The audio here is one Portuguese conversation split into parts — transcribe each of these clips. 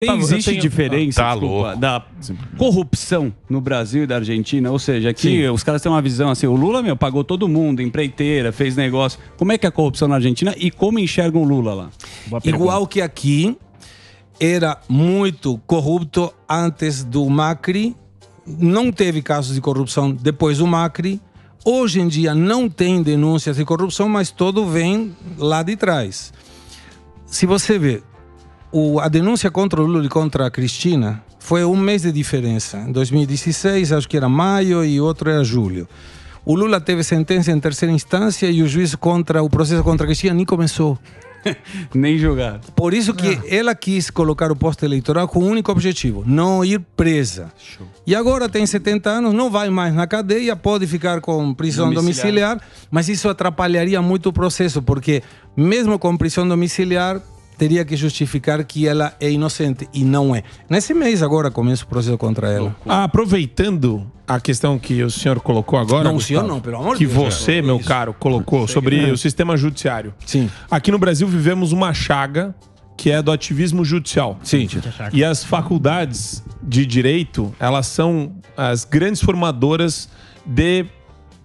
Existe diferença da corrupção no Brasil e da Argentina? Ou seja, aqui os caras têm uma visão assim, o Lula, pagou todo mundo, empreiteira, fez negócio. Como é que é a corrupção na Argentina e como enxergam o Lula lá? Igual que aqui, era muito corrupto antes do Macri, não teve casos de corrupção depois do Macri. Hoje em dia não tem denúncias de corrupção, mas tudo vem lá de trás. Se você vê, a denúncia contra o Lula e contra a Cristina foi um mês de diferença. Em 2016, acho que era maio e outro era julho. O Lula teve sentença em terceira instância e o juízo o processo contra a Cristina nem começou. Nem julgado. Por isso que ela quis colocar o posto eleitoral com um único objetivo, não ir presa. Show. E agora tem 70 anos, não vai mais na cadeia, pode ficar com prisão domiciliar, mas isso atrapalharia muito o processo, porque mesmo com prisão domiciliar, teria que justificar que ela é inocente e não é. Nesse mês agora começa o processo contra ela. Aproveitando a questão que o senhor colocou agora, não, Gustavo, o senhor não, pelo amor que de Deus. você, meu caro, colocou sobre o sistema judiciário. Sim. Aqui no Brasil vivemos uma chaga que é do ativismo judicial. Sim. E as faculdades de direito, elas são as grandes formadoras de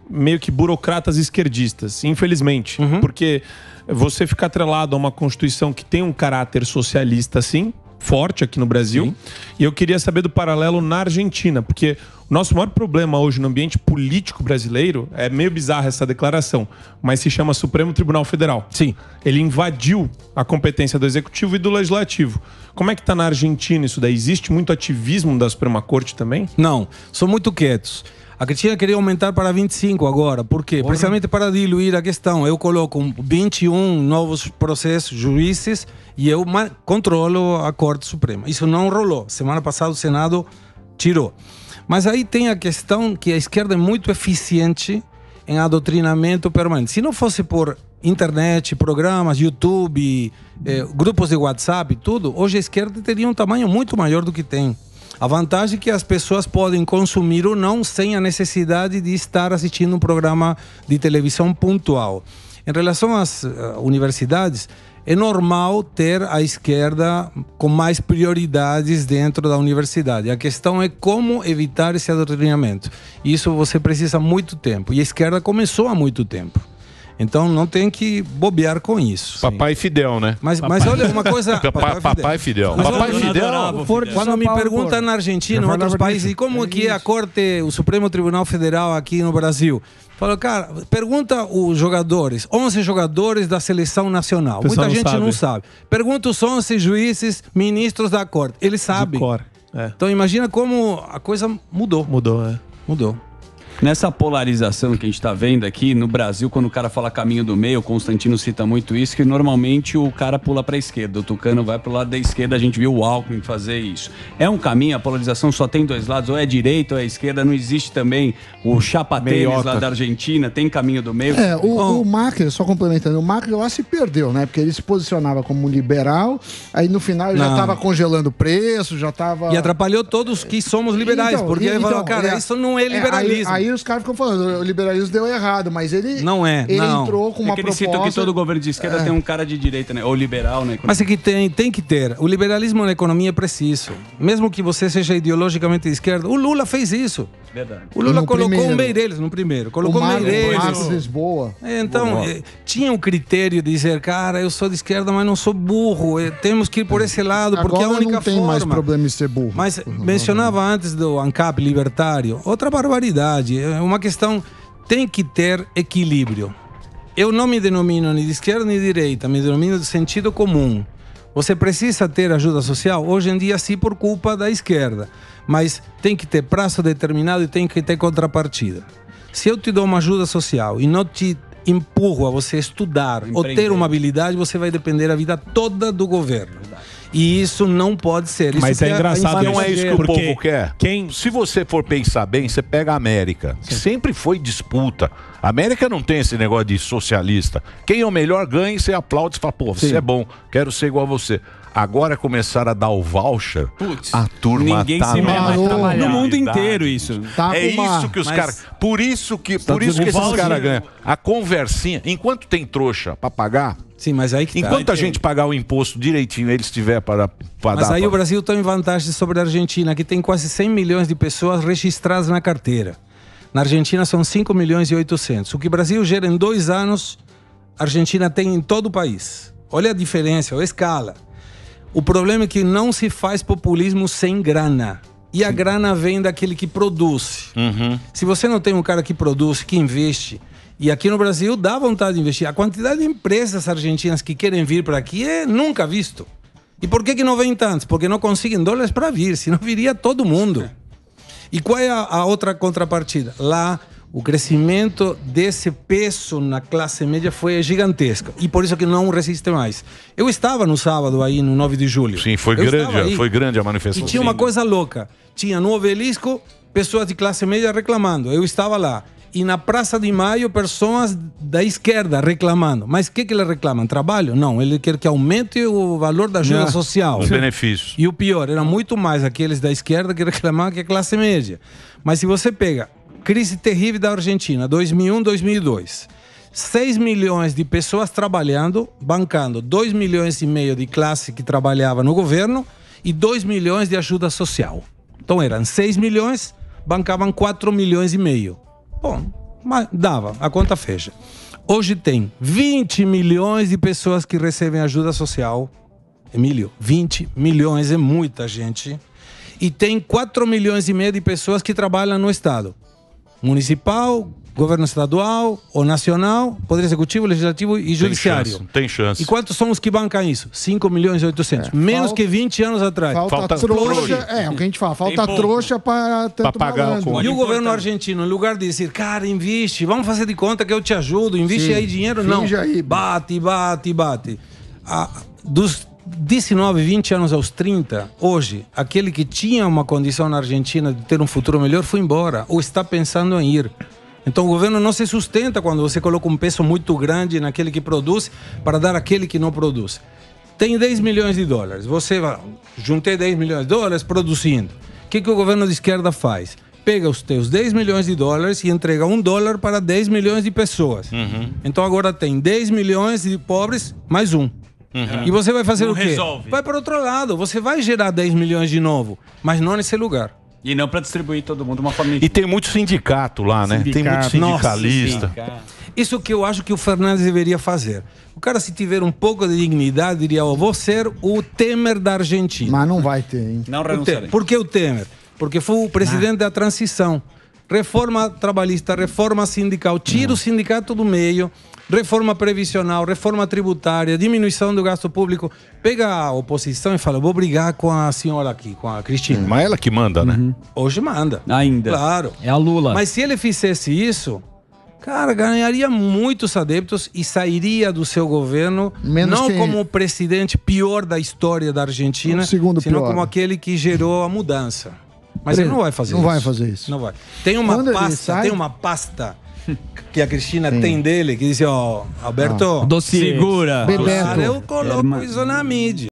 meio que burocratas esquerdistas, infelizmente. Porque você fica atrelado a uma Constituição que tem um caráter socialista, sim, forte aqui no Brasil. Sim. E eu queria saber do paralelo na Argentina, porque o nosso maior problema hoje no ambiente político brasileiro, é meio bizarra essa declaração, mas se chama Supremo Tribunal Federal. Sim. Ele invadiu a competência do Executivo e do Legislativo. Como é que está na Argentina isso daí? Existe muito ativismo da Suprema Corte também? Não, são muito quietos. A Cristina queria aumentar para 25 agora. Por quê? Precisamente para diluir a questão. Eu coloco 21 novos processos, juízes, e eu controlo a Corte Suprema. Isso não rolou. Semana passada o Senado tirou. Mas aí tem a questão que a esquerda é muito eficiente em adoctrinamento permanente. Se não fosse por internet, programas, YouTube, grupos de WhatsApp, tudo, hoje a esquerda teria um tamanho muito maior do que tem. A vantagem é que as pessoas podem consumir ou não sem a necessidade de estar assistindo um programa de televisão pontual. Em relação às universidades, é normal ter a esquerda com mais prioridades dentro da universidade. A questão é como evitar esse adoctrinamento. Isso você precisa muito tempo. E a esquerda começou há muito tempo. Então não tem que bobear com isso. Papai Fidel, né? Mas olha uma coisa... Papai Fidel. Papai Fidel. Quando me perguntam na Argentina, em outros países, e como que é a Corte, o Supremo Tribunal Federal aqui no Brasil? Falo, cara, pergunta os jogadores, 11 jogadores da seleção nacional. Muita gente não sabe. Pergunta os 11 juízes, ministros da Corte. Eles sabem. Então imagina como a coisa mudou. Mudou. Nessa polarização que a gente está vendo aqui no Brasil, quando o cara fala caminho do meio, o Constantino cita muito isso, que normalmente o cara pula para a esquerda, o Tucano vai para o lado da esquerda, a gente viu o Alckmin fazer isso. É um caminho, a polarização só tem dois lados, ou é direita ou é esquerda, não existe também o chapa-tênis lá da Argentina, tem caminho do meio. O Macri, só complementando, o Macri lá se perdeu, né? Porque ele se posicionava como liberal, aí no final ele já estava congelando preço, já estava... E atrapalhou todos que somos liberais, porque ele falou, cara, isso não é liberalismo. Aí os caras ficam falando, o liberalismo deu errado, mas ele não é. Ele entrou com uma proposta... Ele cita que todo governo de esquerda tem um cara de direita, né? Ou liberal, né? Mas é que tem que ter. O liberalismo na economia é preciso. Mesmo que você seja ideologicamente de esquerda, o Lula fez isso. Verdade. O Lula colocou um Meirelles no primeiro. Colocou o Marcos Lisboa. Então, tinha um critério de dizer, cara, eu sou de esquerda, mas não sou burro. Temos que ir por esse lado, porque é a única forma. Não tem mais problema em ser burro. Mas mencionava antes do ANCAP libertário, outra barbaridade. É uma questão, tem que ter equilíbrio. Eu não me denomino nem de esquerda nem de direita, me denomino de sentido comum. Você precisa ter ajuda social? Hoje em dia, sim, por culpa da esquerda. Mas tem que ter prazo determinado e tem que ter contrapartida. Se eu te dou uma ajuda social e não te empurro a você estudar ou ter uma habilidade, você vai depender a vida toda do governo. E isso não pode ser. Mas é engraçado, não é isso que o povo quer. Se você for pensar bem, você pega a América. Sempre foi disputa. A América não tem esse negócio de socialista. Quem é o melhor ganha e você aplaude e fala, pô, você é bom, quero ser igual a você. Agora começaram a dar o voucher, a turma ninguém tá se numa no mundo inteiro isso. Tá É com uma- isso que os Mas- caras... Por isso que esses caras ganham. A conversinha, enquanto tem trouxa pra pagar, Sim, mas aí que tá. enquanto a gente pagar o imposto direitinho, eles tiver para Mas dar... aí o Brasil está em vantagem sobre a Argentina, que tem quase 100 milhões de pessoas registradas na carteira. Na Argentina são 5 milhões e 800. O que o Brasil gera em 2 anos, a Argentina tem em todo o país. Olha a diferença, olha a escala. O problema é que não se faz populismo sem grana. E a grana vem daquele que produz. Se você não tem um cara que produz, que investe, e aqui no Brasil dá vontade de investir. A quantidade de empresas argentinas que querem vir para aqui é nunca visto. E por que não vêm tantos? Porque não conseguem dólares para vir, senão viria todo mundo. E qual é a outra contrapartida? Lá, o crescimento desse peso na classe média foi gigantesco. E por isso que não resiste mais. Eu estava no sábado aí, no 9 de julho. Sim, foi grande a manifestação. E tinha uma coisa louca. Tinha no obelisco pessoas de classe média reclamando. Eu estava lá. E na Praça de Maio, pessoas da esquerda reclamando. Mas o que eles reclamam? Trabalho? Não, ele quer que aumente o valor da ajuda social. Os benefícios. E o pior, era muito mais aqueles da esquerda que reclamavam que a classe média. Mas se você pega crise terrível da Argentina, 2001, 2002. 6 milhões de pessoas trabalhando, bancando 2 milhões e meio de classe que trabalhava no governo e 2 milhões de ajuda social. Então eram 6 milhões, bancavam 4 milhões e meio. Bom, mas dava, a conta fecha. Hoje tem 20 milhões de pessoas que recebem ajuda social. Emílio, 20 milhões é muita gente. E tem 4 milhões e meio de pessoas que trabalham no Estado. Municipal, governo estadual ou nacional, poder executivo, legislativo e judiciário. Tem chance. E quantos são os que bancam isso? 5 milhões e 800. Menos que 20 anos atrás. Falta trouxa. É o que a gente fala. Falta trouxa para pagar o E o governo argentino, em lugar de dizer, cara, investe, vamos fazer de conta que eu te ajudo, investe aí dinheiro, não. Aí, bate. Dos 19, 20 anos aos 30, hoje, aquele que tinha uma condição na Argentina de ter um futuro melhor foi embora, ou está pensando em ir. Então o governo não se sustenta quando você coloca um peso muito grande naquele que produz para dar àquele que não produz. Tem 10 milhões de dólares, você vai, juntei 10 milhões de dólares produzindo. O que o governo de esquerda faz? Pega os teus 10 milhões de dólares e entrega $1 para 10 milhões de pessoas. Então agora tem 10 milhões de pobres mais um. E você vai fazer o quê? Resolve. Vai para outro lado, você vai gerar 10 milhões de novo, mas não nesse lugar. E não para distribuir todo mundo uma família. E tem muito sindicato lá, né? Tem muito sindicalista. Isso que eu acho que o Fernandes deveria fazer. O cara, se tiver um pouco de dignidade, diria, vou ser o Temer da Argentina. Mas não vai ter, hein? Não renunciarei. Por que o Temer? Porque foi o presidente da transição. Reforma trabalhista, reforma sindical, tira o sindicato do meio, reforma previsional, reforma tributária, diminuição do gasto público. Pega a oposição e fala, vou brigar com a senhora aqui, com a Cristina. Mas ela que manda, né? Hoje manda. Ainda. Claro. É a Lula. Mas se ele fizesse isso, cara, ganharia muitos adeptos e sairia do seu governo, Menos não quem- como o presidente pior da história da Argentina, O segundo senão pior. como aquele que gerou a mudança. Mas ele não vai fazer Não isso. vai fazer isso. Não vai. Tem uma Quando ele pasta, sai- tem uma pasta que a Cristina tem dele, que diz, ó, Alberto, Dossiê. Segura. Bebeto. cara, eu coloco isso na mídia.